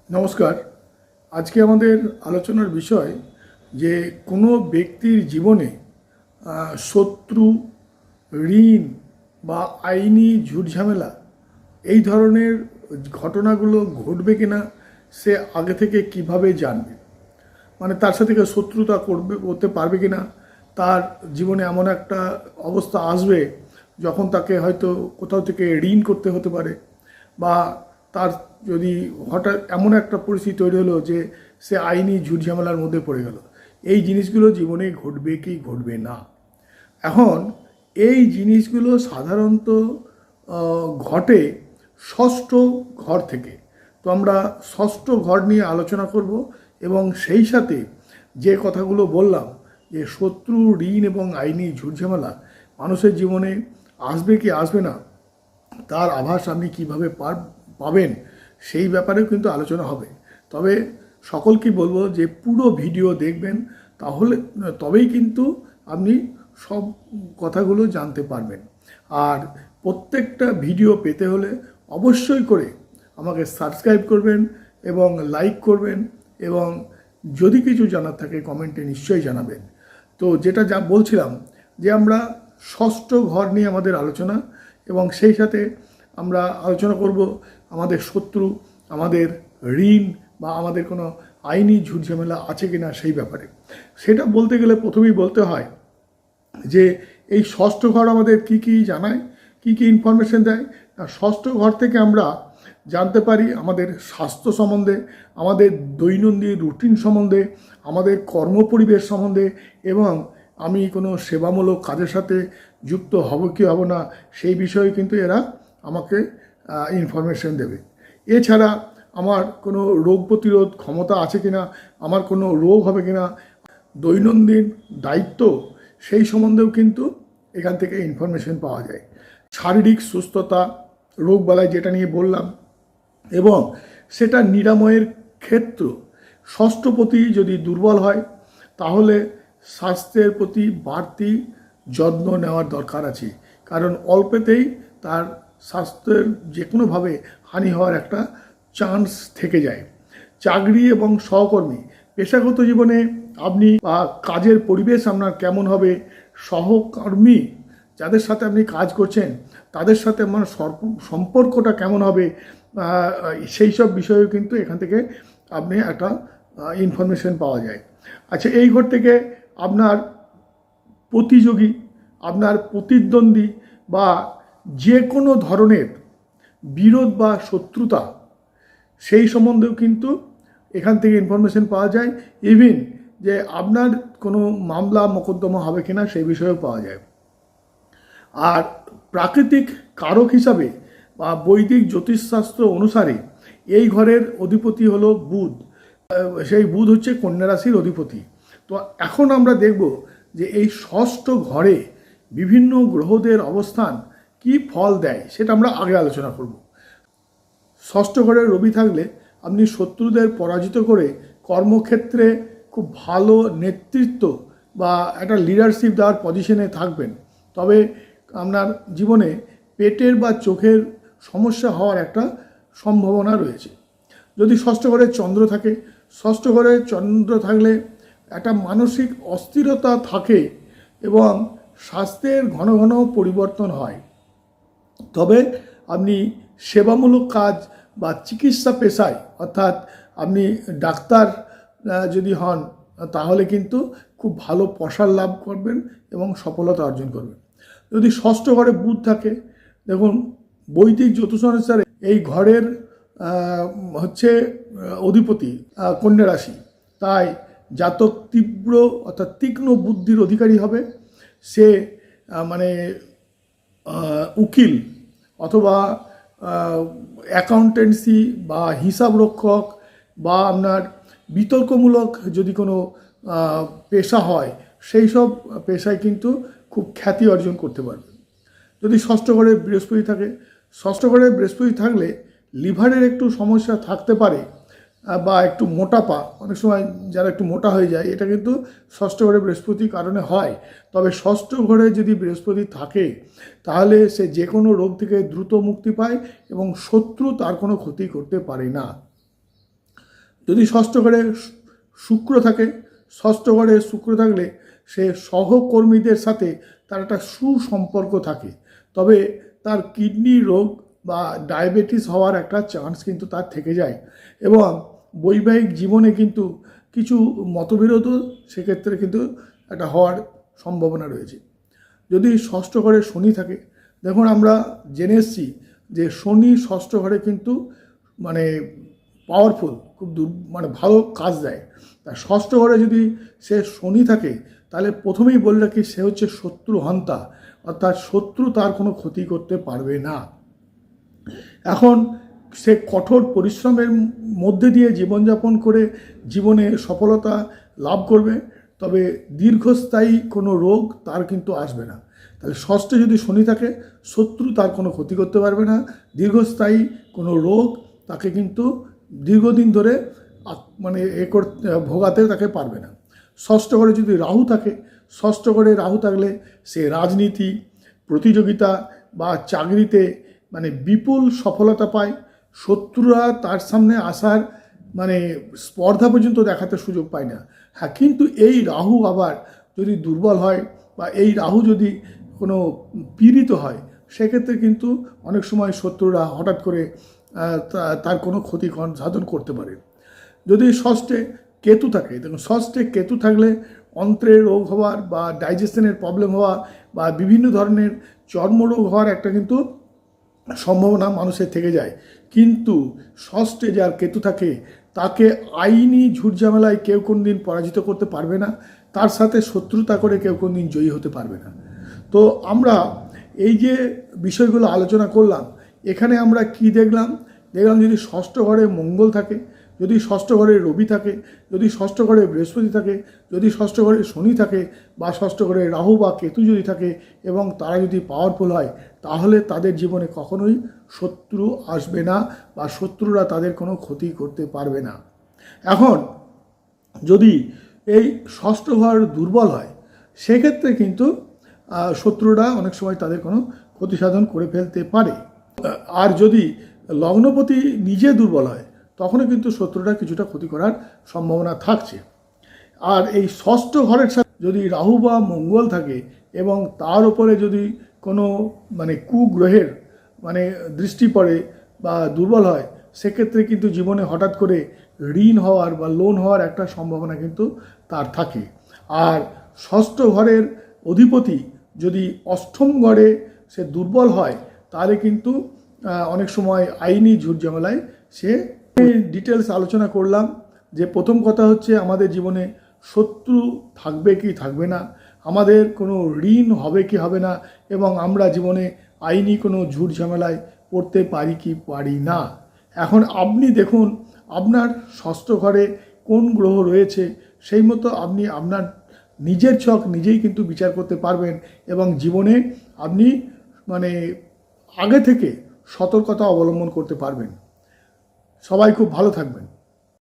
নমস্কার। আজকে আমাদের আলোচনার বিষয় যে কোনো ব্যক্তির জীবনে শত্রু, ঋণ বা আইনি ঝুটঝামেলা এই ধরনের ঘটনাগুলো ঘটবে কিনা সে আগে থেকে কিভাবে জানবে। মানে তার সাথে কেউ শত্রুতা করতে পারবে কিনা, তার জীবনে এমন একটা অবস্থা আসবে যখন তাকে হয়তো কোথাও থেকে ঋণ করতে হতে পারে, বা তার যদি হঠাৎ এমন একটা পরিস্থিতি তৈরি হলো যে সে আইনি ঝুটঝামেলার মধ্যে পড়ে গেল। এই জিনিসগুলো জীবনে ঘটবে কি ঘটবে না। এখন এই জিনিসগুলো সাধারণত ঘটে ষষ্ঠ ঘর থেকে। তো আমরা ষষ্ঠ ঘর নিয়ে আলোচনা করব এবং সেই সাথে যে কথাগুলো বললাম যে শত্রু, ঋণ এবং আইনি ঝুটঝামেলা মানুষের জীবনে আসবে কি আসবে না, তার আভাস আপনি কীভাবে পাবেন সেই ব্যাপারেও কিন্তু আলোচনা হবে। তবে সকলকে বলবো যে পুরো ভিডিও দেখবেন, তাহলে তবেই কিন্তু আপনি সব কথাগুলো জানতে পারবেন। আর প্রত্যেকটা ভিডিও পেতে হলে অবশ্যই করে আমাকে সাবস্ক্রাইব করবেন এবং লাইক করবেন, এবং যদি কিছু জানার থাকে কমেন্টে নিশ্চয়ই জানাবেন। তো যেটা বলছিলাম যে আমরা ষষ্ঠ ঘর নিয়ে আমাদের আলোচনা, এবং সেই সাথে আমরা আলোচনা করব আমাদের শত্রু, আমাদের ঋণ বা আমাদের কোনো আইনি ঝুটঝামেলা আছে কিনা সেই ব্যাপারে। সেটা বলতে গেলে প্রথমেই বলতে হয় যে এই ষষ্ঠ ঘর আমাদের কি কি জানায়, কি কি ইনফরমেশন দেয়। ষষ্ঠ ঘর থেকে আমরা জানতে পারি আমাদের স্বাস্থ্য সম্বন্ধে, আমাদের দৈনন্দিন রুটিন সম্বন্ধে, আমাদের কর্মপরিবেশ সম্বন্ধে, এবং আমি কোনো সেবামূলক কাজের সাথে যুক্ত হব কি হব না সেই বিষয়ে কিন্তু এরা আমাকে ইনফরমেশন দেবে। এছাড়া আমার কোনো রোগ প্রতিরোধ ক্ষমতা আছে কিনা, আমার কোনো রোগ হবে কিনা, দৈনন্দিন দায়িত্ব সেই সম্বন্ধেও কিন্তু এখান থেকে ইনফরমেশন পাওয়া যায়। শারীরিক সুস্থতা, রোগবালাই যেটা নিয়ে বললাম, এবং সেটা নিরাময়ের ক্ষেত্র। ষষ্ঠপতি যদি দুর্বল হয় তাহলে স্বাস্থ্যের প্রতি বাড়তি যত্ন নেওয়ার দরকার আছে, কারণ অল্পেতেই তার স্বাস্থ্যের যে কোনোভাবে হানি হওয়ার একটা চান্স থেকে যায়। চাকরি এবং সহকর্মী, পেশাগত জীবনে আপনি বা কাজের পরিবেশ আপনার কেমন হবে, সহকর্মী যাদের সাথে আপনি কাজ করছেন তাদের সাথে আপনার সম্পর্কটা কেমন হবে, সেই সব বিষয়েও কিন্তু এখান থেকে আপনি একটা ইনফরমেশন পাওয়া যায়। আচ্ছা, এই ঘর থেকে আপনার প্রতিযোগী, আপনার প্রতিদ্বন্দ্বী বা যে কোনো ধরনের বিরোধ বা শত্রুতা সেই সম্বন্ধেও কিন্তু এখান থেকে ইনফরমেশন পাওয়া যায়। ইভিন যে আপনার কোনো মামলা মোকদ্দমা হবে কিনা সেই বিষয়েও পাওয়া যায়। আর প্রাকৃতিক কারক হিসাবে বা বৈদিক জ্যোতিষশাস্ত্র অনুসারে এই ঘরের অধিপতি হলো বুধ। সেই বুধ হচ্ছে কন্যা রাশির অধিপতি। তো এখন আমরা দেখব যে এই ষষ্ঠ ঘরে বিভিন্ন গ্রহদের অবস্থান কি ফল দেয়, সেটা আমরা আগে আলোচনা করব। ষষ্ঠ ঘরে রবি থাকলে আপনি শত্রুদের পরাজিত করে কর্মক্ষেত্রে খুব ভালো নেতৃত্ব বা একটা লিডারশিপ দেওয়ার পজিশনে থাকবেন। তবে আপনার জীবনে পেটের বা চোখের সমস্যা হওয়ার একটা সম্ভাবনা রয়েছে। যদি ষষ্ঠ ঘরে চন্দ্র থাকে, ষষ্ঠ ঘরে চন্দ্র থাকলে একটা মানসিক অস্থিরতা থাকে এবং স্বাস্থ্যের ঘন ঘন পরিবর্তন হয়। তবে আপনি সেবামূলক কাজ বা চিকিৎসা পেশায়, অর্থাৎ আপনি ডাক্তার যদি হন তাহলে কিন্তু খুব ভালো প্রসার লাভ করবেন এবং সফলতা অর্জন করবেন। যদি ষষ্ঠ ঘরে বুধ থাকে, দেখুন বৈদিক জ্যোতিষ অনুসারে এই ঘরের হচ্ছে অধিপতি কন্যা রাশি, তাই জাতক তীব্র অর্থাৎ তীক্ষ্ণ বুদ্ধির অধিকারী হবে। সে মানে উকিল অথবা অ্যাকাউন্টেন্সি বা হিসাব রক্ষক বা আপনার বিতর্কমূলক যদি কোনো পেশা হয় সেই সব পেশায় কিন্তু খুব খ্যাতি অর্জন করতে পারবে। যদি ষষ্ঠ ঘরে বৃহস্পতি থাকে, ষষ্ঠ ঘরে বৃহস্পতি থাকলে লিভারের একটু সমস্যা থাকতে পারে, বা একটু মোটাপা, অনেক সময় যারা একটু মোটা হয়ে যায়, এটা কিন্তু ষষ্ঠ ঘরে বৃহস্পতির কারণে হয়। তবে ষষ্ঠ ঘরে যদি বৃহস্পতি থাকে তাহলে সে যে কোনো রোগ থেকে দ্রুত মুক্তি পায় এবং শত্রু তার কোনো ক্ষতি করতে পারে না। যদি ষষ্ঠ ঘরে শুক্র থাকে, ষষ্ঠ ঘরে শুক্র থাকলে সে সহকর্মীদের সাথে তার একটা সুসম্পর্ক থাকে, তবে তার কিডনি রোগ বা ডায়াবেটিস হওয়ার একটা চান্স কিন্তু তার থেকে যায়, এবং বৈবাহিক জীবনে কিন্তু কিছু মতবিরোধও সেক্ষেত্রে কিন্তু একটা হওয়ার সম্ভাবনা রয়েছে। যদি ষষ্ঠ ঘরে শনি থাকে, দেখুন আমরা জেনে এসেছি যে শনি ষষ্ঠ ঘরে কিন্তু মানে পাওয়ারফুল, খুব মানে ভালো কাজ দেয়। তা ষষ্ঠ ঘরে যদি সে শনি থাকে, তাহলে প্রথমেই বলে রাখি সে হচ্ছে শত্রু হন্তা, অর্থাৎ শত্রু তার কোনো ক্ষতি করতে পারবে না। এখন সে কঠোর পরিশ্রমের মধ্যে দিয়ে জীবনযাপন করে জীবনে সফলতা লাভ করবে, তবে দীর্ঘস্থায়ী কোনো রোগ তার কিন্তু আসবে না। তাহলে ষষ্ঠে যদি শনি থাকে, শত্রু তার কোনো ক্ষতি করতে পারবে না, দীর্ঘস্থায়ী কোনো রোগ তাকে কিন্তু দীর্ঘদিন ধরে মানে ভোগাতে তাকে পারবে না। ষষ্ঠ ঘরে যদি রাহু থাকে, ষষ্ঠ ঘরে রাহু থাকলে সে রাজনীতি, প্রতিযোগিতা বা চাকরিতে মানে বিপুল সফলতা পায়, শত্রুরা তার সামনে আসার মানে স্পর্ধা পর্যন্ত দেখাতে সুযোগ পায় না। হ্যাঁ, কিন্তু এই রাহু আবার যদি দুর্বল হয় বা এই রাহু যদি কোনো পীড়িত হয়, সেক্ষেত্রে কিন্তু অনেক সময় শত্রুরা হঠাৎ করে তার কোনো ক্ষতি সাধন করতে পারে। যদি ষষ্ঠে কেতু থাকে, দেখুন ষষ্ঠে কেতু থাকলে অন্ত্রের রোগ হওয়ার বা ডাইজেশনের প্রবলেম হওয়া বা বিভিন্ন ধরনের চর্মরোগ হওয়ার একটা কিন্তু সম্ভাবনা মানুষের থেকে যায়। কিন্তু ষষ্ঠে যার কেতু থাকে তাকে আইনি ঝুটঝামেলায় কেউ কোন দিন পরাজিত করতে পারবে না, তার সাথে শত্রুতা করে কেউ কোন দিন জয়ী হতে পারবে না। তো আমরা এই যে বিষয়গুলো আলোচনা করলাম, এখানে আমরা কি দেখলাম যদি ষষ্ঠ ঘরে মঙ্গল থাকে, যদি ষষ্ঠ ঘরে রবি থাকে, যদি ষষ্ঠ ঘরে বৃহস্পতি থাকে, যদি ষষ্ঠ ঘরে শনি থাকে বা ষষ্ঠ ঘরে রাহু বা কেতু যদি থাকে এবং তারা যদি পাওয়ারফুল হয়, তাহলে তাদের জীবনে কখনোই শত্রু আসবে না বা শত্রুরা তাদের কোনো ক্ষতি করতে পারবে না। এখন যদি এই ষষ্ঠ ঘর দুর্বল হয়, সেক্ষেত্রে কিন্তু শত্রুরা অনেক সময় তাদের কোনো ক্ষতি সাধন করে ফেলতে পারে। আর যদি লগ্নপতি নিজে দুর্বল হয়, তখনও কিন্তু শত্রুরা কিছুটা ক্ষতি করার সম্ভাবনা থাকছে। আর এই ষষ্ঠ ঘরের সাথে যদি রাহু বা মঙ্গল থাকে এবং তার উপরে যদি কোনো মানে কুগ্রহের মানে দৃষ্টি পড়ে বা দুর্বল হয়, সেক্ষেত্রে কিন্তু জীবনে হঠাৎ করে ঋণ হওয়ার বা লোন হওয়ার একটা সম্ভাবনা কিন্তু তার থাকে। আর ষষ্ঠ ঘরের অধিপতি যদি অষ্টম ঘরে সে দুর্বল হয়, তাহলে কিন্তু অনেক সময় আইনি ঝুটঝামেলায় সে ডিটেলস আলোচনা করলাম। যে প্রথম কথা হচ্ছে আমাদের জীবনে শত্রু থাকবে কি থাকবে না, আমাদের কোনো ঋণ হবে কি হবে না, এবং আমরা জীবনে আইনি কোনো ঝুটঝামেলায় পড়তে পারি কি পারি না। এখন আপনি দেখুন আপনার ষষ্ঠ ঘরে কোন গ্রহ রয়েছে, সেই মতো আপনি আপনার নিজের ছক নিজেই কিন্তু বিচার করতে পারবেন এবং জীবনে আপনি মানে আগে থেকে সতর্কতা অবলম্বন করতে পারবেন। সবাই খুব ভালো থাকবেন।